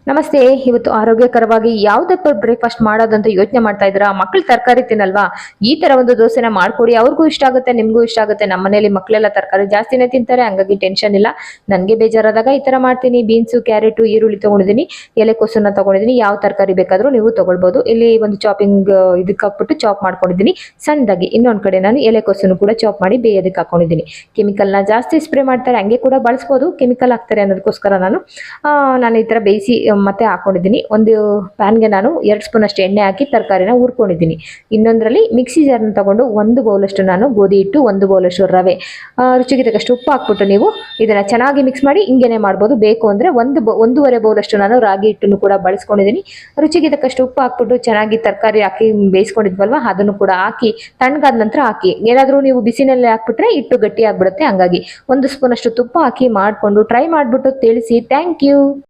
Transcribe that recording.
ನಮಸ್ತೆ. ಇವತ್ತು ಆರೋಗ್ಯಕರವಾಗಿ ಯಾವ್ದಪ್ಪ ಬ್ರೇಕ್ಫಾಸ್ಟ್ ಮಾಡೋದಂತ ಯೋಚನೆ ಮಾಡ್ತಾ ಇದ್ದೀರಾ? ಮಕ್ಳು ತರಕಾರಿ ತಿನ್ನಲ್ವಾ? ಈ ತರ ಒಂದು ದೋಸೆನ ಮಾಡ್ಕೊಡಿ. ಅವ್ರಿಗೂ ಇಷ್ಟ ಆಗುತ್ತೆ, ನಿಮ್ಗೂ ಇಷ್ಟ ಆಗುತ್ತೆ. ನಮ್ಮ ಮನೇಲಿ ಮಕ್ಕಳೆಲ್ಲ ತರಕಾರಿ ಜಾಸ್ತಿನೇ ತಿಂತಾರೆ, ಹಂಗಾಗಿ ಟೆನ್ಷನ್ ಇಲ್ಲ. ನನ್ಗೆ ಬೇಜಾರಾದಾಗ ಈ ತರ ಮಾಡ್ತೀನಿ. ಬೀನ್ಸು, ಕ್ಯಾರೆಟು, ಈರುಳ್ಳಿ ತಗೊಂಡಿದ್ದೀನಿ, ಎಲೆಕೋಸನ್ನ ತಗೊಂಡಿದ್ದೀನಿ. ಯಾವ ತರಕಾರಿ ಬೇಕಾದ್ರೂ ನೀವು ತಗೊಳ್ಬಹುದು. ಇಲ್ಲಿ ಒಂದು ಚಾಪಿಂಗ್ ಇದಕ್ಕೆ ಹಾಕ್ಬಿಟ್ಟು ಚಾಪ್ ಮಾಡ್ಕೊಂಡಿದ್ದೀನಿ ಸಣ್ಣದಾಗಿ. ಇನ್ನೊಂದ್ ಕಡೆ ನಾನು ಎಲೆಕೋಸನ್ನು ಕೂಡ ಚಾಪ್ ಮಾಡಿ ಬೇಯೋದಕ್ಕೆ ಹಾಕೊಂಡಿದ್ದೀನಿ. ಕೆಮಿಕಲ್ನ ಜಾಸ್ತಿ ಸ್ಪ್ರೇ ಮಾಡ್ತಾರೆ, ಹಂಗೆ ಕೂಡ ಬಳಸ್ಬೋದು. ಕೆಮಿಕಲ್ ಹಾಕ್ತಾರೆ ಅನ್ನೋದಕ್ಕೋಸ್ಕರ ನಾನು ಈ ತರ ಬೇಯಿಸಿ ಮತ್ತೆ ಹಾಕೊಂಡಿದ್ದೀನಿ. ಒಂದು ಪ್ಯಾನ್ಗೆ ನಾನು 2 ಸ್ಪೂನ್ ಅಷ್ಟು ಎಣ್ಣೆ ಹಾಕಿ ತರಕಾರಿನ ಹುರ್ಕೊಂಡಿದ್ದೀನಿ. ಇನ್ನೊಂದರಲ್ಲಿ ಮಿಕ್ಸಿ ಜಾರ್ನ ತಗೊಂಡು 1 ಬೌಲಷ್ಟು ನಾನು ಗೋಧಿ ಹಿಟ್ಟು, 1 ಬೌಲಷ್ಟು ರವೆ, ರುಚಿಗೆ ತಕ್ಕಷ್ಟು ಉಪ್ಪು ಹಾಕ್ಬಿಟ್ಟು ನೀವು ಇದನ್ನ ಚೆನ್ನಾಗಿ ಮಿಕ್ಸ್ ಮಾಡಿ ಹಿಂಗೇನೆ ಮಾಡ್ಬೋದು. ಬೇಕು ಅಂದ್ರೆ 1.5 ಬೌಲಷ್ಟು ನಾನು ರಾಗಿ ಹಿಟ್ಟನ್ನು ಕೂಡ ಬಳಸ್ಕೊಂಡಿದ್ದೀನಿ. ರುಚಿಗೆ ತಕ್ಕಷ್ಟು ಉಪ್ಪು ಹಾಕ್ಬಿಟ್ಟು ಚೆನ್ನಾಗಿ ತರಕಾರಿ ಹಾಕಿ ಬೇಯಿಸ್ಕೊಂಡಿದ್ವಲ್ವಾ, ಅದನ್ನು ಕೂಡ ಹಾಕಿ ತಣ್ಣಗಾದ ನಂತರ ಹಾಕಿ. ಏನಾದರೂ ನೀವು ಬಿಸಿನಲ್ಲಿ ಹಾಕ್ಬಿಟ್ರೆ ಹಿಟ್ಟು ಗಟ್ಟಿ ಆಗ್ಬಿಡುತ್ತೆ. ಹಂಗಾಗಿ 1 ಸ್ಪೂನ್ ಅಷ್ಟು ತುಪ್ಪ ಹಾಕಿ ಮಾಡ್ಕೊಂಡು ಟ್ರೈ ಮಾಡ್ಬಿಟ್ಟು ತಿಳಿಸಿ. Thank you.